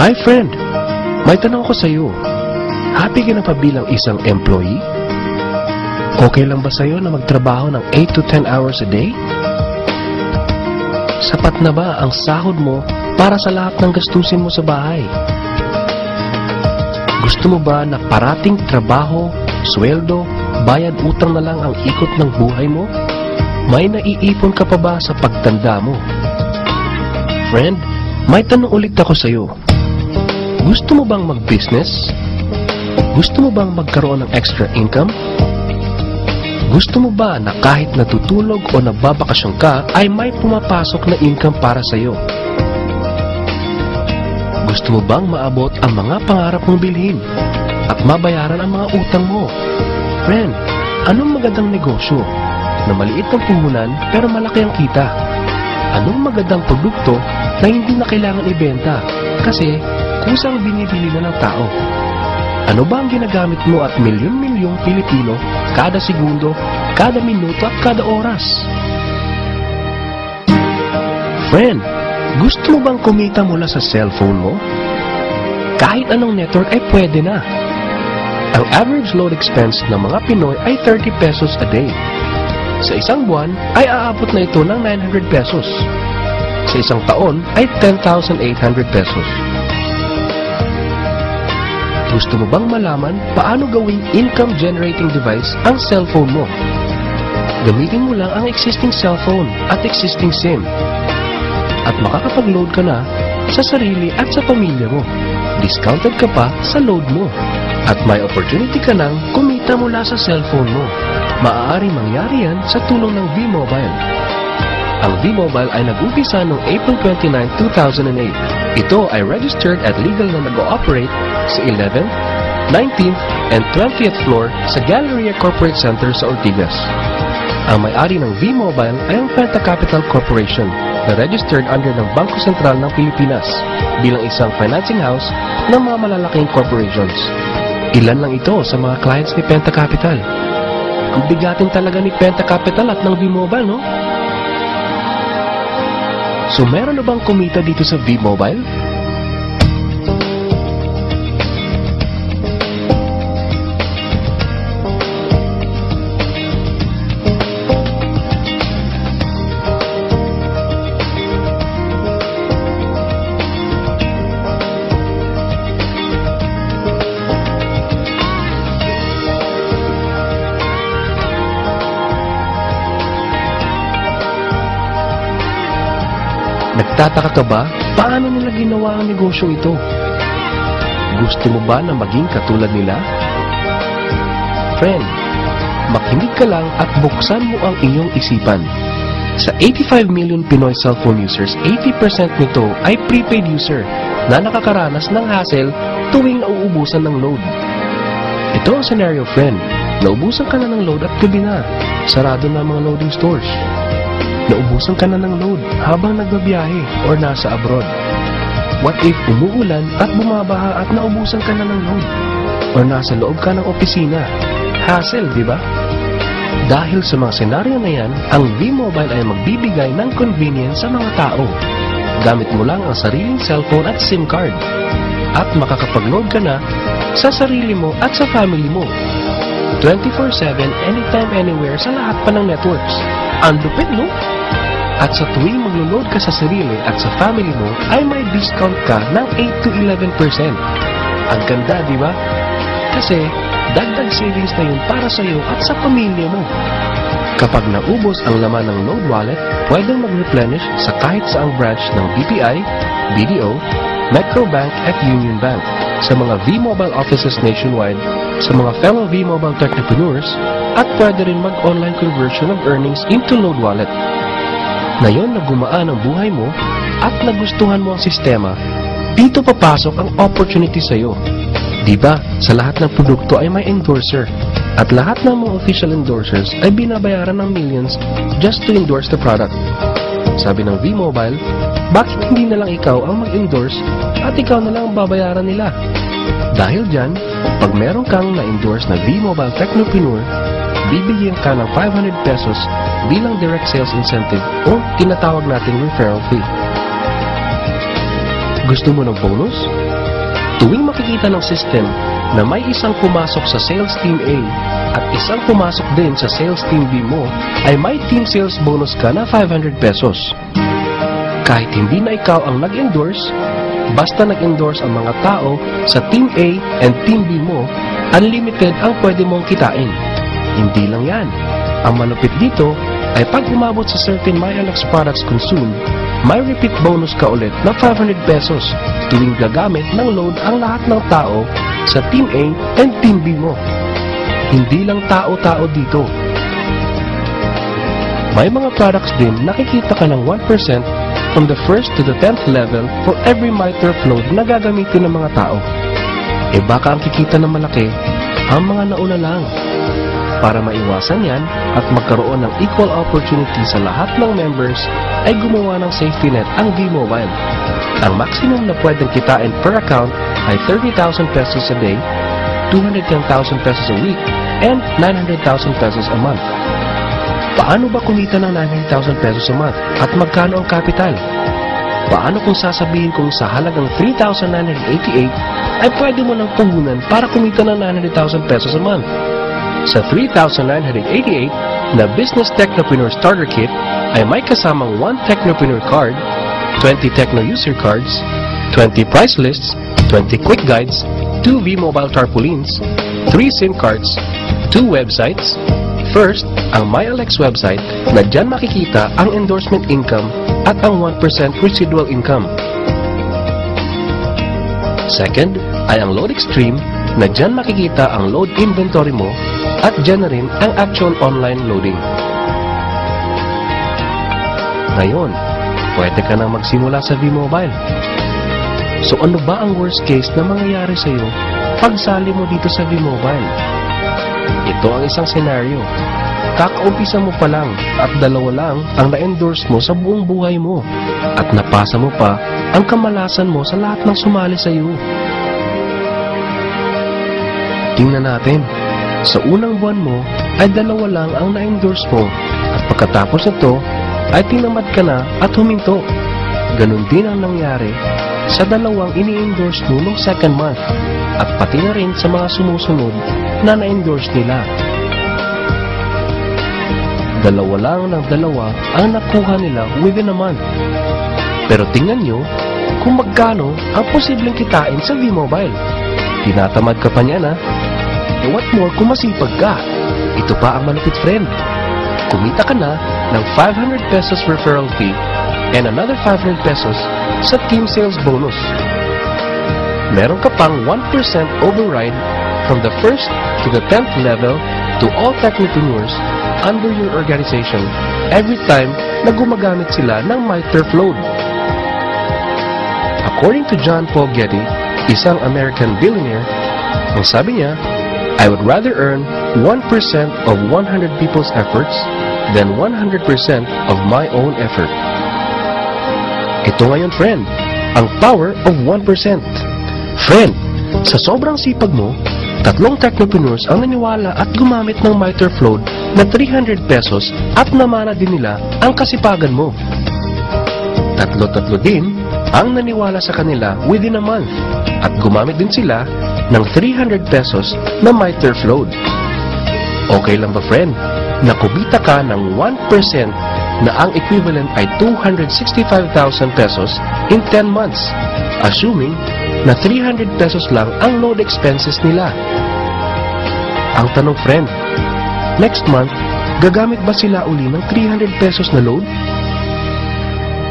Hi friend, may tanong ko sa iyo. Happy ka na pa bilang isang employee? Okay lang ba sa iyo na magtrabaho ng 8 to 10 hours a day? Sapat na ba ang sahod mo para sa lahat ng gastusin mo sa bahay? Gusto mo ba na parating trabaho, sweldo, bayad utang na lang ang ikot ng buhay mo? May naiipon ka pa ba sa pagtanda mo? Friend, may tanong ulit ako sa iyo. Gusto mo bang mag-business? Gusto mo bang magkaroon ng extra income? Gusto mo ba na kahit natutulog o nagbabakasyon ka ay may pumapasok na income para sa iyo? Gusto mo bang maabot ang mga pangarap mong bilhin at mabayaran ang mga utang mo? Friend, anong magandang negosyo na maliit ang puhunan pero malaki ang kita? Anong magandang produkto na hindi na kailangan ibenta kasi kusang binibili na ng tao? Ano ba ang ginagamit mo at milyon-milyong Pilipino kada segundo, kada minuto at kada oras? Friend, gusto mo bang kumita mula sa cellphone mo? Kahit anong network ay pwede na. Ang average load expense ng mga Pinoy ay 30 pesos a day. Sa isang buwan ay aabot na ito ng 900 pesos. Sa isang taon ay 10,800 pesos. Gusto mo bang malaman paano gawing income-generating device ang cellphone mo? Gamitin mo lang ang existing cellphone at existing SIM. At makakapag-load ka na sa sarili at sa pamilya mo. Discounted ka pa sa load mo. At may opportunity ka nang kumita mula sa cellphone mo. Maaaring mangyari yan sa tulong ng V-Mobile. Ang V-Mobile ay nag-umpisa noong April 29, 2008. Ito ay registered at legal na nag-ooperate sa 11th, 19th, and 20th floor sa Galleria Corporate Center sa Ortigas. Ang may-ari ng V-Mobile ay ang Penta Capital Corporation na registered under ng Bangko Sentral ng Pilipinas bilang isang financing house ng mga malalaking corporations. Ilan lang ito sa mga clients ni Penta Capital. Ang bigatin talaga ni Penta Capital at ng V-Mobile, no? So meron na bang kumita dito sa V-Mobile? Nagtataka ka ba? Paano nila ginawa ang negosyong ito? Gusto mo ba na maging katulad nila? Friend, makinig ka lang at buksan mo ang iyong isipan. Sa 85 million Pinoy cellphone users, 80% nito ay prepaid user na nakakaranas ng hassle tuwing nauubusan ng load. Ito ang scenario, friend. Naubusan ka na ng load at gabi na. Sarado na ang mga loading stores. Naubusan ka na ng load habang nagbabiyahe or nasa abroad. What if umuulan at bumabaha at naubusan ka na ng load? Or nasa loob ka ng opisina? Hassle, di ba? Dahil sa mga senaryo na yan, ang V-Mobile ay magbibigay ng convenience sa mga tao. Gamit mo lang ang sariling cellphone at SIM card. At makakapag-load ka na sa sarili mo at sa family mo. 24/7, anytime, anywhere sa lahat pa ng networks. Ang lupit, no? At sa tuwing maglo-load ka sa sarili at sa family mo, ay may discount ka ng 8 to 11%. Ang ganda, di ba? Kasi, dagdag savings na yun para sa iyo at sa pamilya mo. Kapag naubos ang laman ng load wallet, pwedeng mag-replenish sa kahit saang branch ng BPI, BDO, Metrobank at Union Bank, sa mga V-Mobile offices nationwide, sa mga fellow V-Mobile technopreneurs, at pwede rin mag-online conversion of earnings into load wallet. Ngayon na gumaan ang buhay mo at nagustuhan mo ang sistema, dito papasok ang opportunity sa iyo. Diba, sa lahat ng produkto ay may endorser at lahat ng mga official endorsers ay binabayaran ng millions just to endorse the product. Sabi ng V-Mobile, bakit hindi na lang ikaw ang mag-endorse at ikaw na lang ang babayaran nila? Dahil dyan, pag meron kang na-endorse na V-Mobile Technopreneur, bibigyan ka ng 500 pesos bilang direct sales incentive o tinatawag nating referral fee. Gusto mo ng bonus? Tuwing makikita ng system na may isang pumasok sa sales team A at isang pumasok din sa sales team B mo, ay may team sales bonus ka na 500 pesos. Kahit hindi na ikaw ang nag-endorse, basta nag-endorse ang mga tao sa team A and team B mo, unlimited ang pwede mong kitain. Hindi lang yan. Ang malupit dito ay pag umabot sa certain MyLX products consumed, may repeat bonus ka ulit na 500 pesos tuwing gagamit ng load ang lahat ng tao sa Team A and Team B mo. Hindi lang tao-tao dito. May mga products din nakikita ka ng 1% from the 1st to the 10th level for every MyTurf load na gagamitin ng mga tao. E baka ang kikita na malaki, ang mga nauna lang. Para maiwasan yan at magkaroon ng equal opportunity sa lahat ng members, ay gumawa ng safety net ang V-Mobile. Ang maximum na pwedeng kitain per account ay 30,000 pesos a day, 210,000 pesos a week, and 900,000 pesos a month. Paano ba kumita ng 900,000 pesos a month at magkano ang capital? Paano kung sasabihin kong sa halagang 3,988 ay pwede mo ng puhunan para kumita ng 900,000 pesos a month? Sa 3,988 na Business Technopreneur Starter Kit ay may kasamang 1 Technopreneur Card, 20 Techno User Cards, 20 Price Lists, 20 Quick Guides, 2 V-Mobile Tarpaulins, 3 SIM Cards, 2 websites. First, ang MyLX website na dyan makikita ang endorsement income at ang 1% residual income. Second, ay ang Load Extreme na dyan makikita ang load inventory mo at dyan na rin ang actual online loading. Ngayon, pwede ka nang magsimula sa V-Mobile. So ano ba ang worst case na mangyayari sa iyo pag sali mo dito sa V-Mobile? Ito ang isang senaryo. Kakaumpisa mo pa lang at 2 lang ang na-endorse mo sa buong buhay mo at napasa mo pa ang kamalasan mo sa lahat ng sumali sa iyo. Tingnan natin. Sa unang buwan mo ay 2 lang ang na-endorse mo at pagkatapos nito ay tinamad ka na at huminto. Ganon din ang nangyari sa 2 ini-endorse mo noong second month at pati na rin sa mga sumusunod na na-endorse nila. 2 lang ng 2 ang nakuha nila within a month. Pero tingnan nyo kung magkano ang posibleng kitain sa V-Mobile. Tinatamad ka pa niya na. What more kung masipag ka? Ito pa ang malupit, friend. Kumita ka na ng 500 pesos referral fee and another 500 pesos sa team sales bonus. Meron ka pang 1% override from the 1st to the 10th level to all technopreneurs under your organization every time na gumagamit sila ng MyTurf load. According to John Paul Getty, isang American billionaire, ang sabi niya, I would rather earn 1% of 100 people's efforts than 100% of my own effort. Ito ngayon, friend, ang power of 1%. Friend, sa sobrang sipag mo, 3 technopreneurs ang naniwala at gumamit ng MyTurf load na 300 pesos at namana din nila ang kasipagan mo. 3 din ang naniwala sa kanila within a month at gumamit din sila ng 300 pesos na MyTurf load. Okay lang ba, friend, na kumita ka ng 1% na ang equivalent ay 265,000 pesos in 10 months, assuming na 300 pesos lang ang load expenses nila? Ang tanong, friend, next month, gagamit ba sila uli ng 300 pesos na load?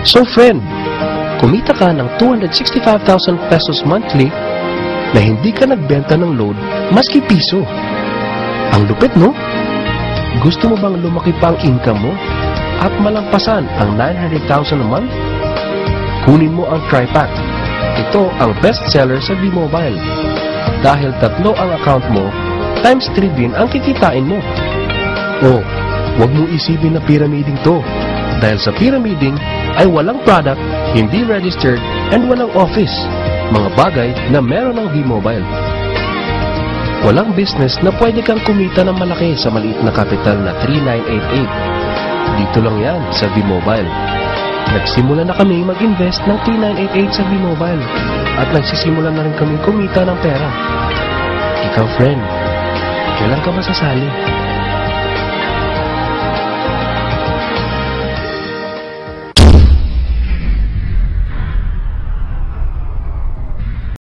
So, friend, kumita ka ng 265,000 pesos monthly na hindi ka nagbenta ng load maski piso. Ang lupit, no? Gusto mo bang lumaki pa ang income mo at malampasan ang 900,000 a month? Kunin mo ang TriPack. Ito ang best seller sa V-Mobile. Dahil 3 ang account mo, times 3 din ang kikitain mo. Oh, wag mo isipin na pyramiding to. Dahil sa pyramiding ay walang product, hindi registered, and walang office. Mga bagay na meron ng V-Mobile. Walang business na pwede kang kumita ng malaki sa maliit na kapital na 3,988. Dito lang yan sa V-Mobile. Nagsimula na kami mag-invest ng 3988 sa V-Mobile at nagsisimula na rin kami kumita ng pera. Ikaw friend, kailan ka ba sasali?